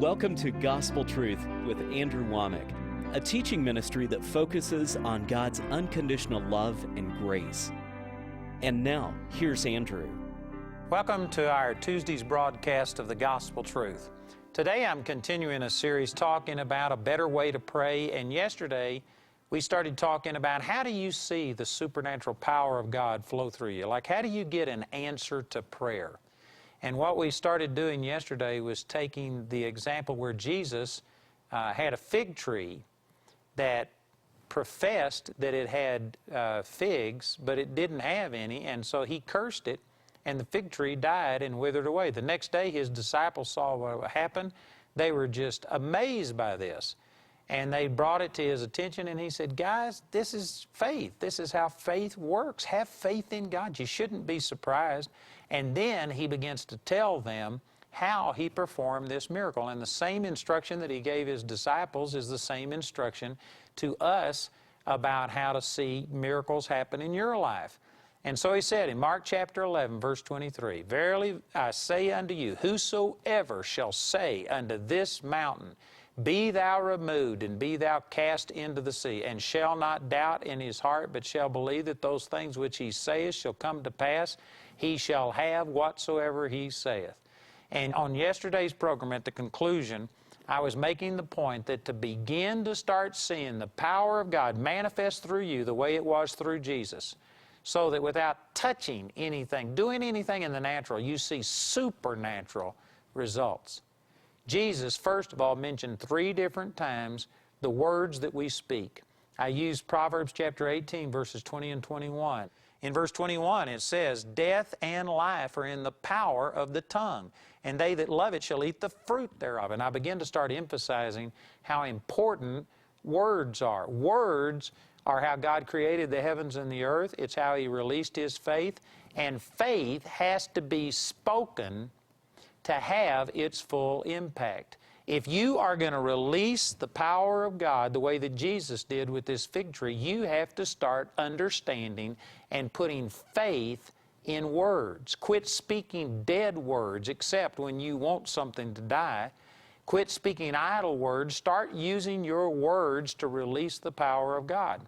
Welcome to Gospel Truth with Andrew Wommack, a teaching ministry that focuses on God's unconditional love and grace. And now, here's Andrew. Welcome to our Tuesday's broadcast of the Gospel Truth. Today I'm continuing a series talking about a better way to pray, and yesterday we started talking about how do you see the supernatural power of God flow through you? Like, how do you get an answer to prayer? And what we started doing yesterday was taking the example where Jesus had a fig tree that professed that it had figs, but it didn't have any, and so he cursed it, and the fig tree died and withered away. The next day his disciples saw what happened. They were just amazed by this. And they brought it to his attention, and he said, guys, this is faith. This is how faith works. Have faith in God. You shouldn't be surprised. And then he begins to tell them how he performed this miracle. And the same instruction that he gave his disciples is the same instruction to us about how to see miracles happen in your life. And so he said in Mark chapter 11, verse 23, Verily I say unto you, whosoever shall say unto this mountain, Be thou removed, and be thou cast into the sea, and shall not doubt in his heart, but shall believe that those things which he saith shall come to pass, he shall have whatsoever he saith. And on yesterday's program, at the conclusion, I was making the point that to begin to start seeing the power of God manifest through you the way it was through Jesus, so that without touching anything, doing anything in the natural, you see supernatural results. Jesus, first of all, mentioned 3 different times the words that we speak. I used Proverbs chapter 18, verses 20 and 21. In verse 21, it says, Death and life are in the power of the tongue, and they that love it shall eat the fruit thereof. And I begin to start emphasizing how important words are. Words are how God created the heavens and the earth. It's how He released His faith. And faith has to be spoken to have its full impact. If you are going to release the power of God the way that Jesus did with this fig tree, you have to start understanding and putting faith in words. Quit speaking dead words except when you want something to die. Quit speaking idle words. Start using your words to release the power of God.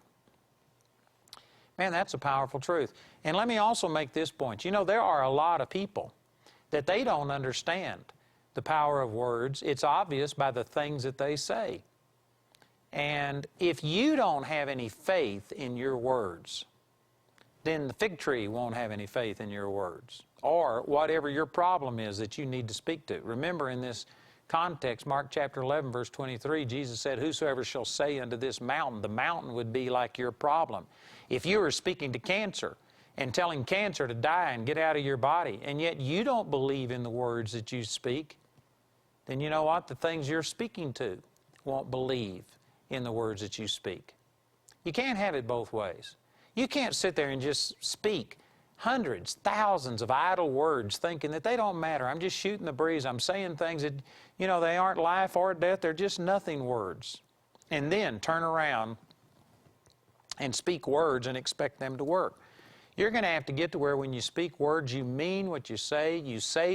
Man, that's a powerful truth. And let me also make this point. You know, there are a lot of people that they don't understand the power of words. It's obvious by the things that they say. And if you don't have any faith in your words, then the fig tree won't have any faith in your words, or whatever your problem is that you need to speak to. Remember, in this context, Mark chapter 11, verse 23, Jesus said, Whosoever shall say unto this mountain, the mountain would be like your problem. If you were speaking to cancer and telling cancer to die and get out of your body, and yet you don't believe in the words that you speak, then you know what? The things you're speaking to won't believe in the words that you speak. You can't have it both ways. You can't sit there and just speak hundreds, thousands of idle words thinking that they don't matter. I'm just shooting the breeze. I'm saying things that, you know, they aren't life or death. They're just nothing words. And then turn around and speak words and expect them to work. You're going to have to get to where when you speak words, you mean what you say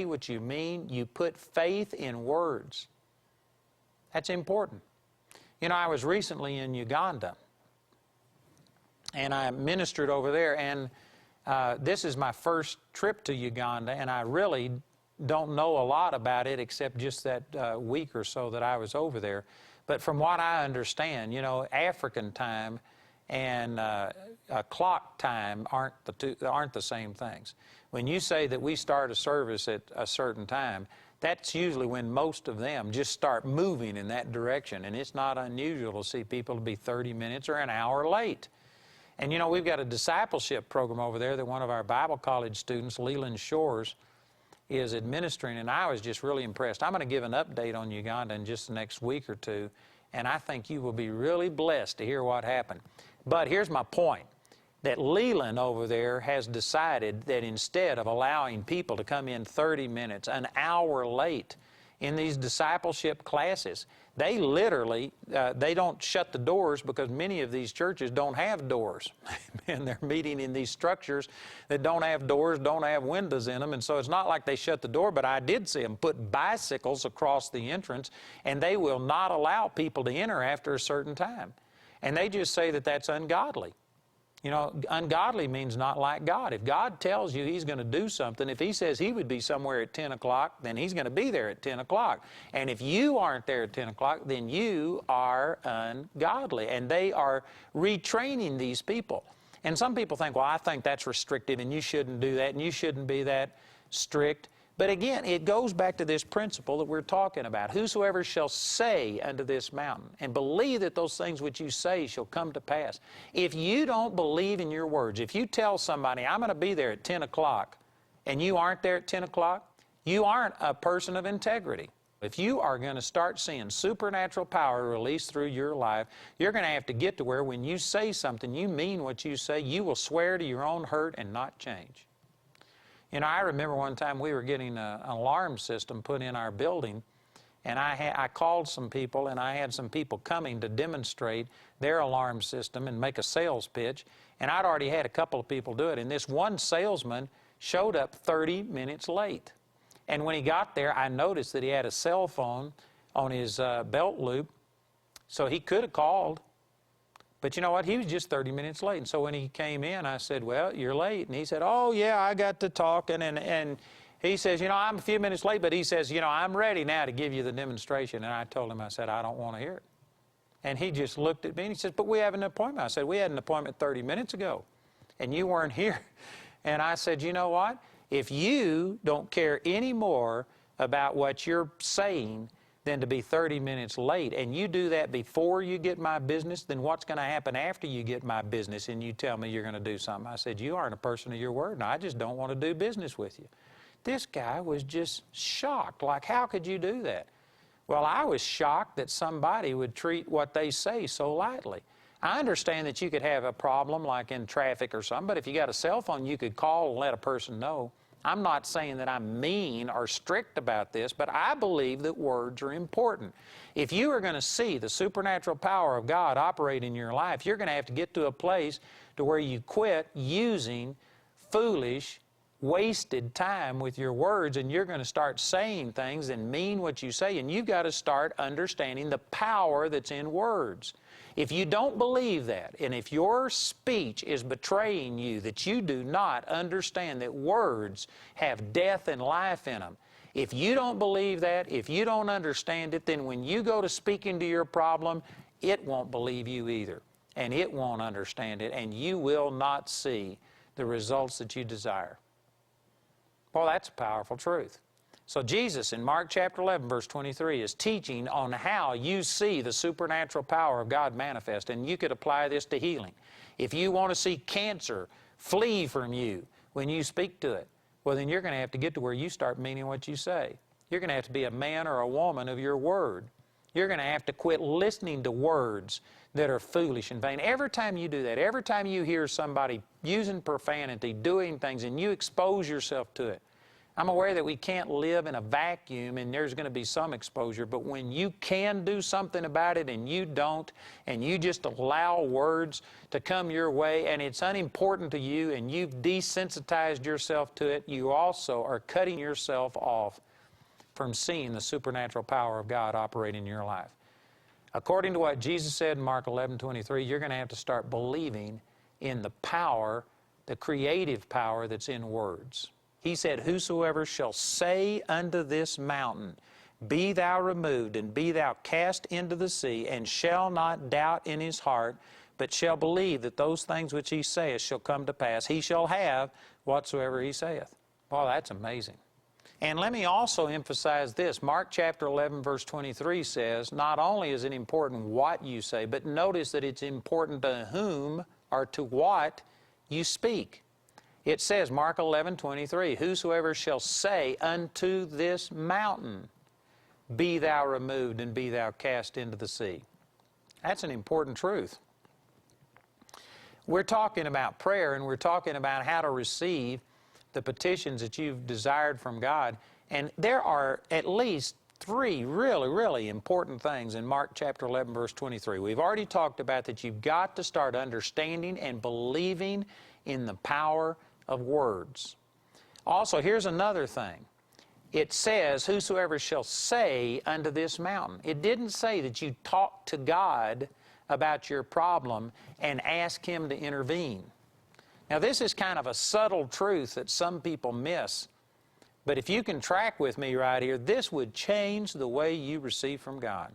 what you mean, you put faith in words. That's important. You know, I was recently in Uganda, and I ministered over there, and this is my first trip to Uganda, and I really don't know a lot about it except just that week or so that I was over there. But from what I understand, you know, African time and clock time aren't the same things. When you say that we start a service at a certain time, that's usually when most of them just start moving in that direction, and it's not unusual to see people to be 30 minutes or an hour late. And you know, we've got a discipleship program over there that one of our Bible college students, Leland Shores, is administering, and I was just really impressed. I'm going to give an update on Uganda in just the next week or two, and I think you will be really blessed to hear what happened. But here's my point, that Leland over there has decided that instead of allowing people to come in 30 minutes, an hour late, in these discipleship classes. They literally, they don't shut the doors because many of these churches don't have doors. And they're meeting in these structures that don't have doors, don't have windows in them. And so it's not like they shut the door, but I did see them put bicycles across the entrance, and they will not allow people to enter after a certain time. And they just say that that's ungodly. You know, ungodly means not like God. If God tells you He's going to do something, if He says He would be somewhere at 10 o'clock, then He's going to be there at 10 o'clock. And if you aren't there at 10 o'clock, then you are ungodly. And they are retraining these people. And some people think, well, I think that's restrictive and you shouldn't do that and you shouldn't be that strict. But again, it goes back to this principle that we're talking about. Whosoever shall say unto this mountain, and believe that those things which you say shall come to pass. If you don't believe in your words, if you tell somebody, I'm going to be there at 10 o'clock, and you aren't there at 10 o'clock, you aren't a person of integrity. If you are going to start seeing supernatural power released through your life, you're going to have to get to where when you say something, you mean what you say, you will swear to your own hurt and not change. You know, I remember one time we were getting an alarm system put in our building, and I called some people, and I had some people coming to demonstrate their alarm system and make a sales pitch, and I'd already had a couple of people do it, and this one salesman showed up 30 minutes late. And when he got there, I noticed that he had a cell phone on his belt loop, so he could have called. But you know what? He was just 30 minutes late. And so when he came in, I said, well, you're late. And he said, oh, yeah, I got to talking. And he says, you know, I'm a few minutes late. But he says, you know, I'm ready now to give you the demonstration. And I told him, I said, I don't want to hear it. And he just looked at me and he says, but we have an appointment. I said, we had an appointment 30 minutes ago. And you weren't here. And I said, you know what? If you don't care any more about what you're saying than to be 30 minutes late, and you do that before you get my business, then what's going to happen after you get my business and you tell me you're going to do something? I said, you aren't a person of your word, and I just don't want to do business with you. This guy was just shocked, like, how could you do that? Well, I was shocked that somebody would treat what they say so lightly. I understand that you could have a problem like in traffic or something, but if you got a cell phone, you could call and let a person know. I'm not saying that I'm mean or strict about this, but I believe that words are important. If you are going to see the supernatural power of God operate in your life, you're going to have to get to a place to where you quit using foolish, wasted time with your words, and you're going to start saying things and mean what you say, and you've got to start understanding the power that's in words. If you don't believe that, and if your speech is betraying you, that you do not understand that words have death and life in them, if you don't believe that, if you don't understand it, then when you go to speak into your problem, it won't believe you either, and it won't understand it, and you will not see the results that you desire. Well, that's a powerful truth. So Jesus in Mark chapter 11, verse 23 is teaching on how you see the supernatural power of God manifest, and you could apply this to healing. If you want to see cancer flee from you when you speak to it, well, then you're going to have to get to where you start meaning what you say. You're going to have to be a man or a woman of your word. You're going to have to quit listening to words that are foolish and vain. Every time you do that, every time you hear somebody using profanity, doing things, and you expose yourself to it, I'm aware that we can't live in a vacuum and there's going to be some exposure, but when you can do something about it and you don't, and you just allow words to come your way and it's unimportant to you and you've desensitized yourself to it, you also are cutting yourself off from seeing the supernatural power of God operate in your life. According to what Jesus said in Mark 11:23, you're going to have to start believing in the power, the creative power that's in words. He said, whosoever shall say unto this mountain, be thou removed, and be thou cast into the sea, and shall not doubt in his heart, but shall believe that those things which he saith shall come to pass, he shall have whatsoever he saith. Well, that's amazing. And let me also emphasize this. Mark chapter 11, verse 23 says, not only is it important what you say, but notice that it's important to whom or to what you speak. It says, Mark 11:23, whosoever shall say unto this mountain, be thou removed and be thou cast into the sea. That's an important truth. We're talking about prayer, and we're talking about how to receive the petitions that you've desired from God. And there are at least three really important things in Mark chapter 11, verse 23. We've already talked about that you've got to start understanding and believing in the power of words. Also, here's another thing. It says, whosoever shall say unto this mountain. It didn't say that you talk to God about your problem and ask Him to intervene. Now, this is kind of a subtle truth that some people miss. But if you can track with me right here, this would change the way you receive from God.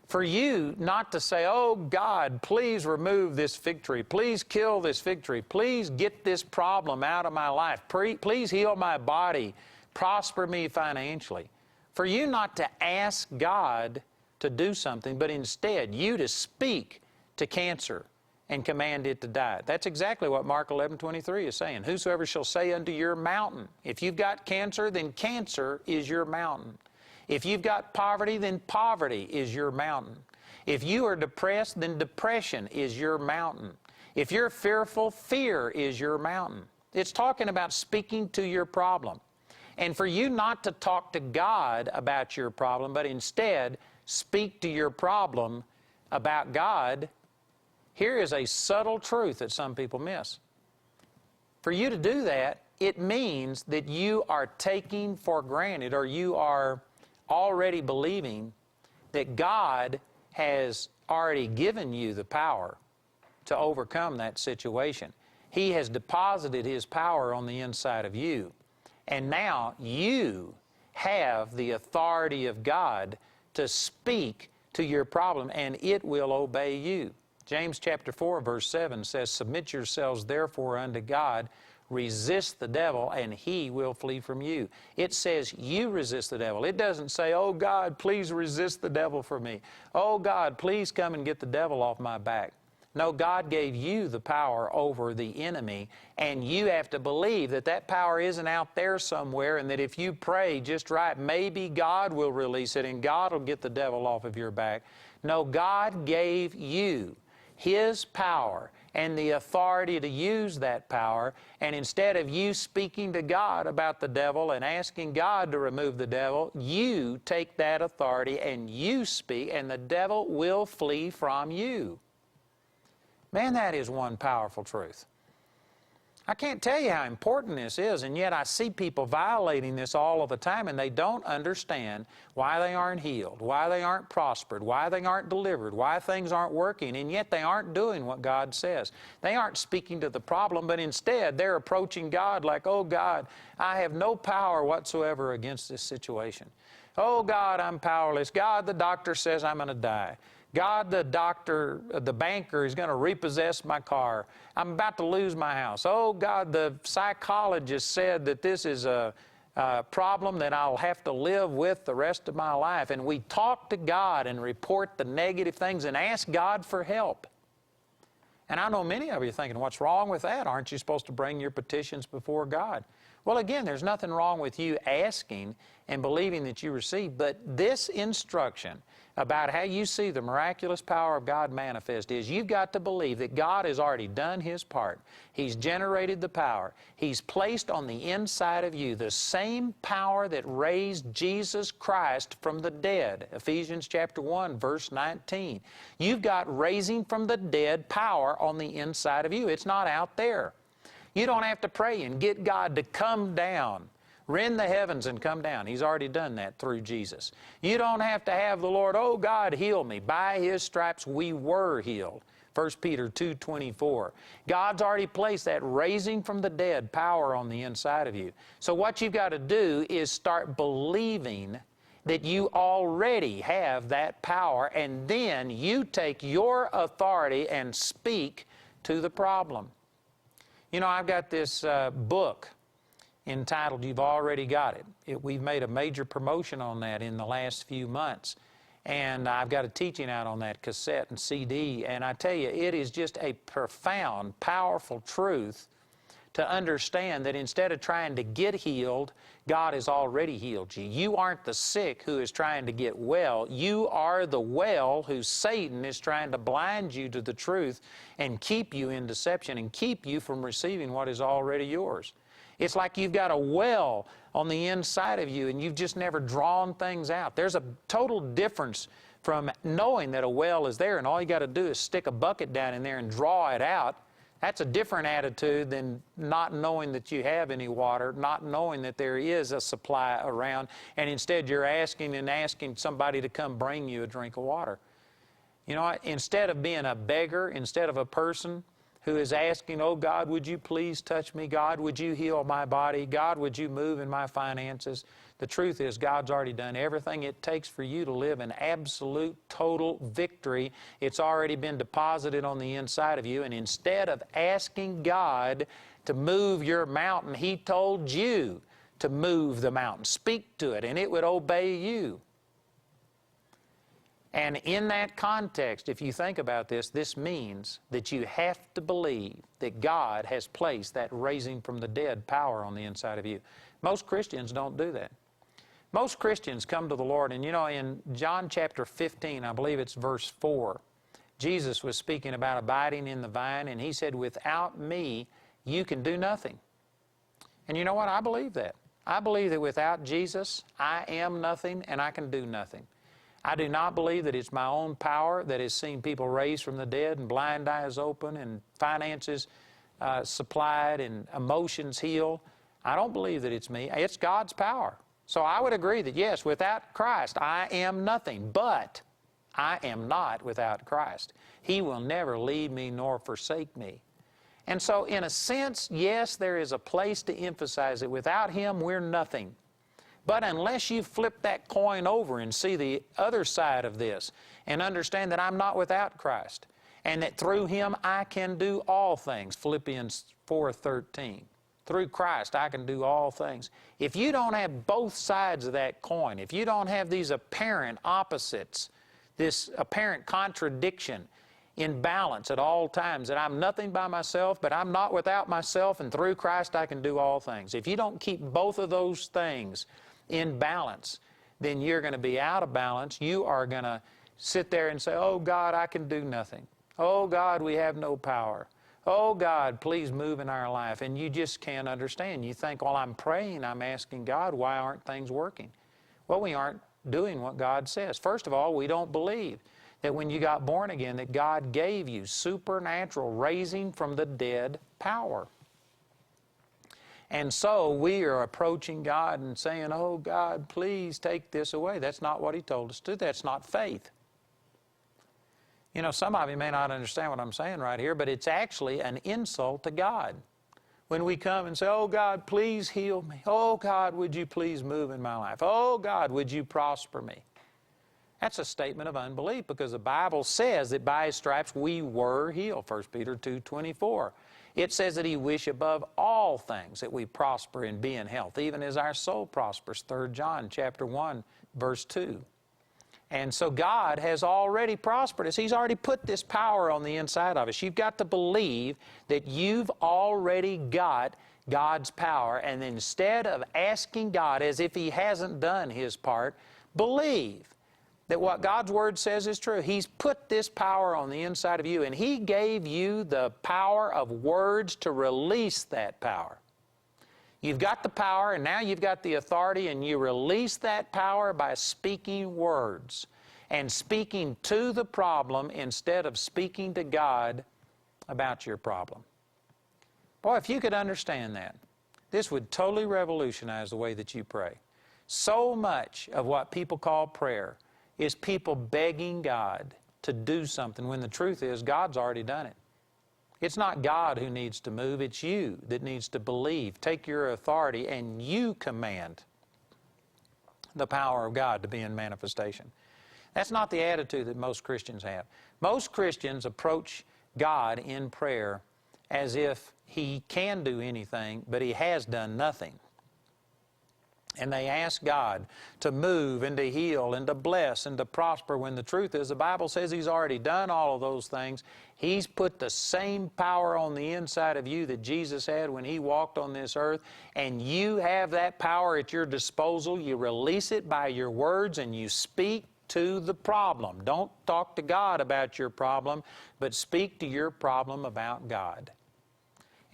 For you not to say, oh God, please remove this fig tree. Please kill this fig tree. Please get this problem out of my life. Please heal my body. Prosper me financially. For you not to ask God to do something, but instead you to speak to cancer and command it to die. That's exactly what Mark 11:23 is saying. Whosoever shall say unto your mountain. If you've got cancer, then cancer is your mountain. If you've got poverty, then poverty is your mountain. If you are depressed, then depression is your mountain. If you're fearful, fear is your mountain. It's talking about speaking to your problem. And for you not to talk to God about your problem, but instead speak to your problem about God, here is a subtle truth that some people miss. For you to do that, it means that you are taking for granted, or you are already believing that God has already given you the power to overcome that situation. He has deposited His power on the inside of you. And now you have the authority of God to speak to your problem, and it will obey you. James chapter 4, verse 7 says, submit yourselves therefore unto God, resist the devil, and he will flee from you. It says you resist the devil. It doesn't say, oh God, please resist the devil for me. Oh God, please come and get the devil off my back. No, God gave you the power over the enemy, and you have to believe that that power isn't out there somewhere, and that if you pray just right, maybe God will release it and God will get the devil off of your back. No, God gave you His power and the authority to use that power, and instead of you speaking to God about the devil and asking God to remove the devil, you take that authority and you speak, and the devil will flee from you. Man, that is one powerful truth. I can't tell you how important this is, and yet I see people violating this all of the time, and they don't understand why they aren't healed, why they aren't prospered, why they aren't delivered, why things aren't working, and yet they aren't doing what God says. They aren't speaking to the problem, but instead they're approaching God like, oh God, I have no power whatsoever against this situation. Oh God, I'm powerless. God, the doctor says I'm going to die. God, the banker is going to repossess my car. I'm about to lose my house. Oh, God, the psychologist said that this is a problem that I'll have to live with the rest of my life. And we talk to God and report the negative things and ask God for help. And I know many of you are thinking, what's wrong with that? Aren't you supposed to bring your petitions before God? Well, again, there's nothing wrong with you asking and believing that you receive, but this instruction about how you see the miraculous power of God manifest is you've got to believe that God has already done His part. He's generated the power. He's placed on the inside of you the same power that raised Jesus Christ from the dead. Ephesians chapter 1, verse 19. You've got raising from the dead power on the inside of you. It's not out there. You don't have to pray and get God to come down. Rend the heavens and come down. He's already done that through Jesus. You don't have to have the Lord, oh God, heal me. By His stripes we were healed. 1 Peter 2:24. God's already placed that raising from the dead power on the inside of you. So what you've got to do is start believing that you already have that power, and then you take your authority and speak to the problem. You know, I've got this book entitled You've Already Got It. We've made a major promotion on that in the last few months. And I've got a teaching out on that cassette and CD. And I tell you, it is just a profound, powerful truth to understand that instead of trying to get healed, God has already healed you. You aren't the sick who is trying to get well. You are the well who Satan is trying to blind you to the truth and keep you in deception and keep you from receiving what is already yours. It's like you've got a well on the inside of you and you've just never drawn things out. There's a total difference from knowing that a well is there and all you got to do is stick a bucket down in there and draw it out. That's a different attitude than not knowing that you have any water, not knowing that there is a supply around, and instead you're asking somebody to come bring you a drink of water. You know, instead of being a beggar, instead of a person who is asking, oh God, would you please touch me? God, would you heal my body? God, would you move in my finances? The truth is, God's already done everything it takes for you to live in absolute, total victory. It's already been deposited on the inside of you, and instead of asking God to move your mountain, He told you to move the mountain. Speak to it, and it would obey you. And in that context, if you think about this, this means that you have to believe that God has placed that raising from the dead power on the inside of you. Most Christians don't do that. Most Christians come to the Lord, and you know, in John chapter 15, I believe it's verse 4, Jesus was speaking about abiding in the vine, and He said, without me, you can do nothing. And you know what? I believe that. I believe that without Jesus, I am nothing and I can do nothing. I do not believe that it's my own power that has seen people raised from the dead and blind eyes open and finances supplied and emotions healed. I don't believe that it's me. It's God's power. So I would agree that, yes, without Christ, I am nothing. But I am not without Christ. He will never leave me nor forsake me. And so, in a sense, yes, there is a place to emphasize that without Him, we're nothing. But unless you flip that coin over and see the other side of this and understand that I'm not without Christ and that through Him I can do all things, Philippians 4:13. Through Christ I can do all things. If you don't have both sides of that coin, if you don't have these apparent opposites, this apparent contradiction in balance at all times, that I'm nothing by myself, but I'm not without myself, and through Christ I can do all things. If you don't keep both of those things in balance, then you're going to be out of balance. You are going to sit there and say, oh God, I can do nothing. Oh God, we have no power. Oh God, please move in our life. And you just can't understand. You think, well, I'm praying, I'm asking God, why aren't things working? Well, we aren't doing what God says. First of all, we don't believe that when you got born again that God gave you supernatural raising from the dead power. And so we are approaching God and saying, oh God, please take this away. That's not what He told us to do. That's not faith. You know, some of you may not understand what I'm saying right here, but it's actually an insult to God. When we come and say, oh God, please heal me. Oh God, would you please move in my life? Oh God, would you prosper me? That's a statement of unbelief, because the Bible says that by His stripes we were healed, 1 Peter 2:24. It says that He wished above all things that we prosper and be in health, even as our soul prospers, 3 John chapter 1, verse 2. And so God has already prospered us. He's already put this power on the inside of us. You've got to believe that you've already got God's power, and instead of asking God as if He hasn't done His part, believe that what God's Word says is true. He's put this power on the inside of you, and He gave you the power of words to release that power. You've got the power, and now you've got the authority, and you release that power by speaking words and speaking to the problem instead of speaking to God about your problem. Boy, if you could understand that, this would totally revolutionize the way that you pray. So much of what people call prayer is people begging God to do something when the truth is God's already done it. It's not God who needs to move, it's you that needs to believe. Take your authority and you command the power of God to be in manifestation. That's not the attitude that most Christians have. Most Christians approach God in prayer as if He can do anything, but He has done nothing. And they ask God to move and to heal and to bless and to prosper, when the truth is the Bible says He's already done all of those things. He's put the same power on the inside of you that Jesus had when He walked on this earth, and you have that power at your disposal. You release it by your words and you speak to the problem. Don't talk to God about your problem, but speak to your problem about God.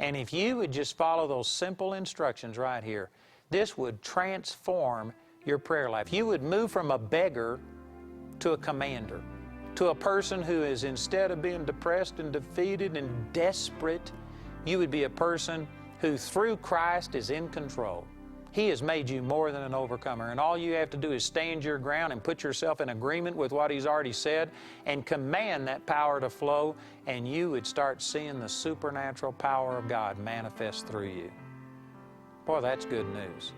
And if you would just follow those simple instructions right here, this would transform your prayer life. You would move from a beggar to a commander, to a person who is, instead of being depressed and defeated and desperate, you would be a person who through Christ is in control. He has made you more than an overcomer, and all you have to do is stand your ground and put yourself in agreement with what He's already said and command that power to flow, and you would start seeing the supernatural power of God manifest through you. Boy, that's good news.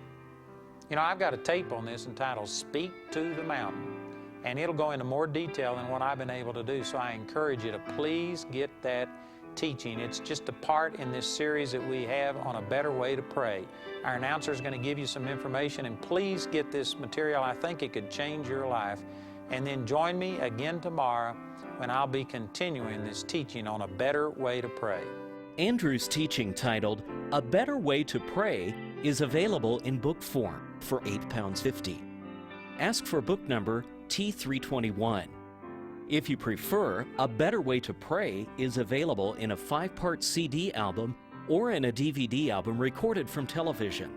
You know, I've got a tape on this entitled Speak to the Mountain, and it'll go into more detail than what I've been able to do, so I encourage you to please get that teaching. It's just a part in this series that we have on a better way to pray. Our announcer is going to give you some information, and please get this material. I think it could change your life. And then join me again tomorrow when I'll be continuing this teaching on a better way to pray. Andrew's teaching titled A Better Way to Pray is available in book form for £8.50. Ask for book number T321. If you prefer, A Better Way to Pray is available in a 5-part CD album or in a DVD album recorded from television.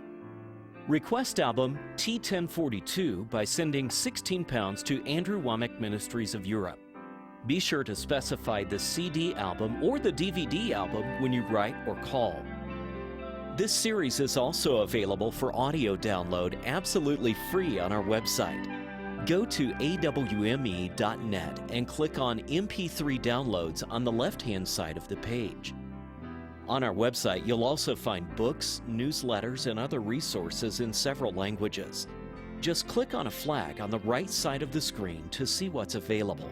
Request album T1042 by sending £16 to Andrew Wommack Ministries of Europe. Be sure to specify the CD album or the DVD album when you write or call. This series is also available for audio download absolutely free on our website. Go to awme.net and click on MP3 downloads on the left-hand side of the page. On our website, you'll also find books, newsletters, and other resources in several languages. Just click on a flag on the right side of the screen to see what's available.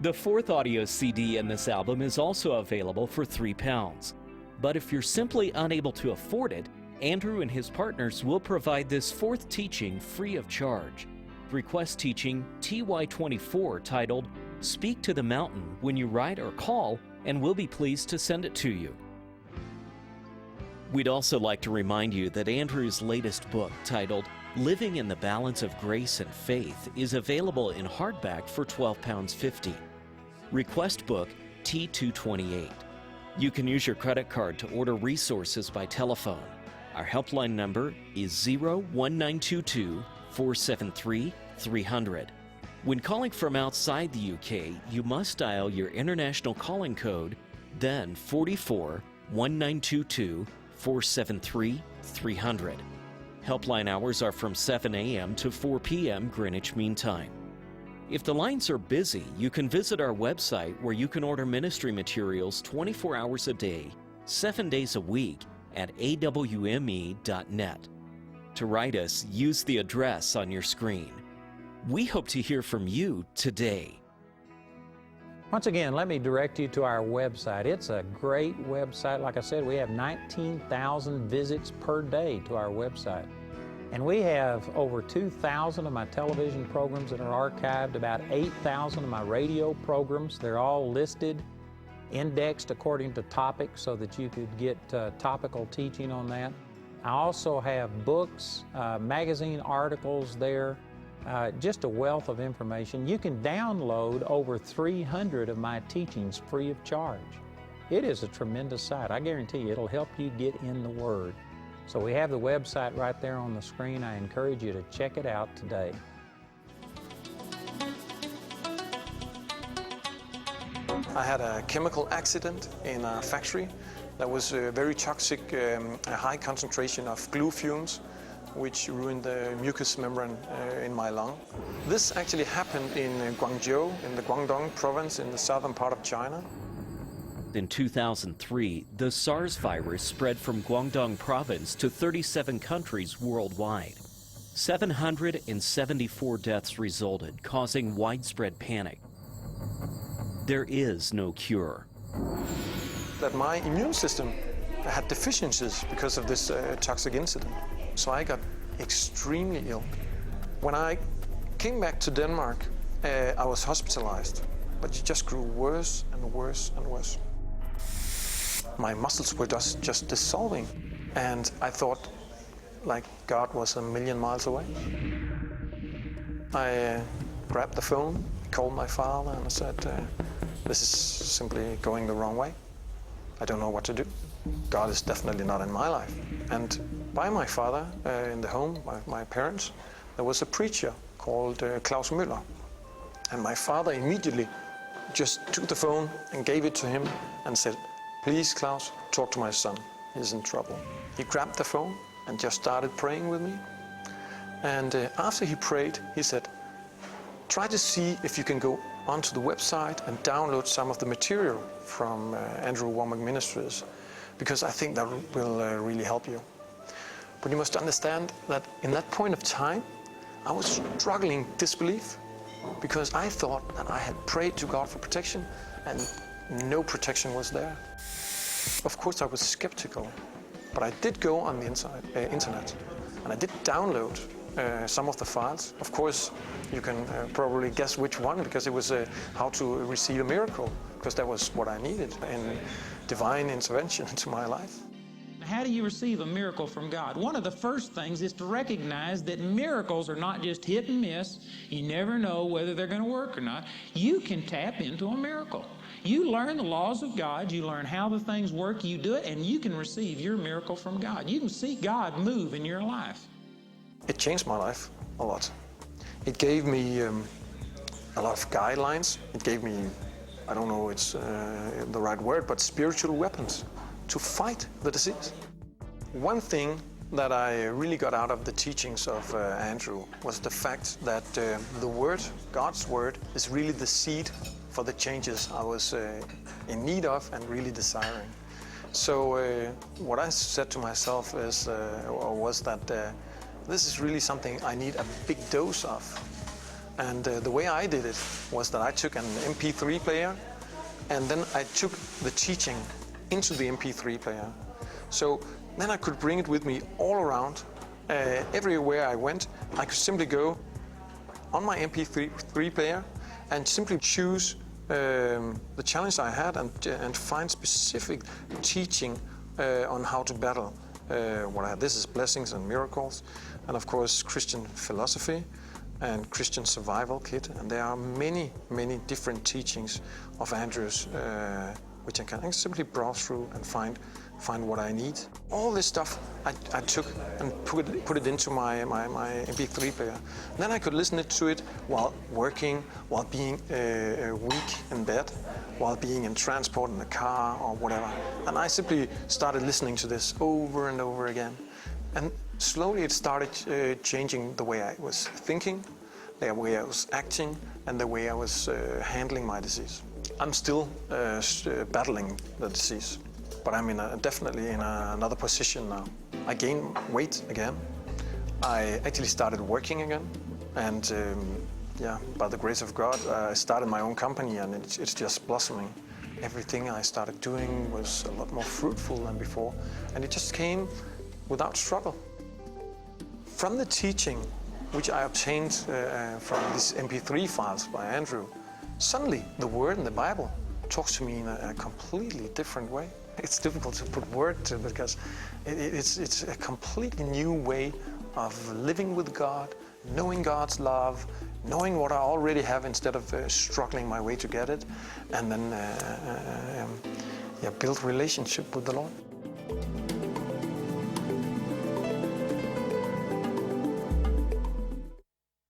The 4th audio CD in this album is also available for £3. But if you're simply unable to afford it, Andrew and his partners will provide this 4th teaching free of charge. Request teaching TY24 titled Speak to the Mountain when you write or call, and we'll be pleased to send it to you. We'd also like to remind you that Andrew's latest book titled Living in the Balance of Grace and Faith is available in hardback for £12.50. Request book T228. You can use your credit card to order resources by telephone. Our helpline number is 01922 473 300. When calling from outside the UK, you must dial your international calling code, then 44 1922 473 300. Helpline hours are from 7 a.m. to 4 p.m. Greenwich Mean Time. If the lines are busy, you can visit our website where you can order ministry materials 24 hours a day, 7 days a week at awme.net. To write us, use the address on your screen. We hope to hear from you today. Once again, let me direct you to our website. It's a great website. Like I said, we have 19,000 visits per day to our website. And we have over 2,000 of my television programs that are archived, about 8,000 of my radio programs. They're all listed, indexed according to topics so that you could get topical teaching on that. I also have books, magazine articles there, just a wealth of information. You can download over 300 of my teachings free of charge. It is a tremendous site. I guarantee you it'll help you get in the Word. So we have the website right there on the screen. I encourage you to check it out today. I had a chemical accident in a factory that was very toxic, a high concentration of glue fumes, which ruined the mucous membrane in my lung. This actually happened in Guangzhou, in the Guangdong province in the southern part of China. In 2003, the SARS virus spread from Guangdong province to 37 countries worldwide. 774 deaths resulted, causing widespread panic. There is no cure. That my immune system had deficiencies because of this toxic incident. So I got extremely ill. When I came back to Denmark, I was hospitalized, but it just grew worse and worse and worse. My muscles were just dissolving, and I thought like God was a million miles away. I grabbed the phone, called my father, and said, this is simply going the wrong way. I don't know what to do. God is definitely not in my life. And by my father, in the home, my parents, there was a preacher called Klaus Müller. And my father immediately just took the phone and gave it to him and said, "Please, Klaus, talk to my son. He's in trouble." He grabbed the phone and just started praying with me. And after he prayed, he said, "Try to see if you can go onto the website and download some of the material from Andrew Wommack Ministries, because I think that will really help you." But you must understand that in that point of time, I was struggling disbelief, because I thought that I had prayed to God for protection and no protection was there. Of course, I was skeptical, but I did go on the internet and I did download some of the files. Of course, you can probably guess which one, because it was how to receive a miracle, because that was what I needed in divine intervention into my life. How do you receive a miracle from God? One of the first things is to recognize that miracles are not just hit and miss. You never know whether they're going to work or not. You can tap into a miracle. You learn the laws of God, you learn how the things work, you do it, and you can receive your miracle from God. You can see God move in your life. It changed my life a lot. It gave me a lot of guidelines. It gave me, I don't know it's the right word, but spiritual weapons to fight the disease. One thing that I really got out of the teachings of Andrew was the fact that the Word, God's Word, is really the seed for the changes I was in need of and really desiring. So what I said to myself was that this is really something I need a big dose of. And the way I did it was that I took an MP3 player and then I took the teaching into the MP3 player. So then I could bring it with me all around. Everywhere I went, I could simply go on my MP3 player and simply choose the challenge I had and find specific teaching on how to battle what I had. This is Blessings and Miracles, and of course Christian philosophy and Christian survival kit. And there are many, many different teachings of Andrew's which I can simply browse through and find what I need. All this stuff I took and put it into my MP3 player. And then I could listen to it while working, while being weak in bed, while being in transport in the car or whatever. And I simply started listening to this over and over again. And slowly it started changing the way I was thinking, the way I was acting, and the way I was handling my disease. I'm still battling the disease, but I'm definitely in another position now. I gained weight again. I actually started working again, and yeah, by the grace of God, I started my own company, and it's just blossoming. Everything I started doing was a lot more fruitful than before, and it just came without struggle. From the teaching which I obtained from these MP3 files by Andrew, suddenly the Word in the Bible talks to me in a completely different way. It's difficult to put word to, because it's a completely new way of living with God, knowing God's love, knowing what I already have instead of struggling my way to get it, and then build relationship with the Lord.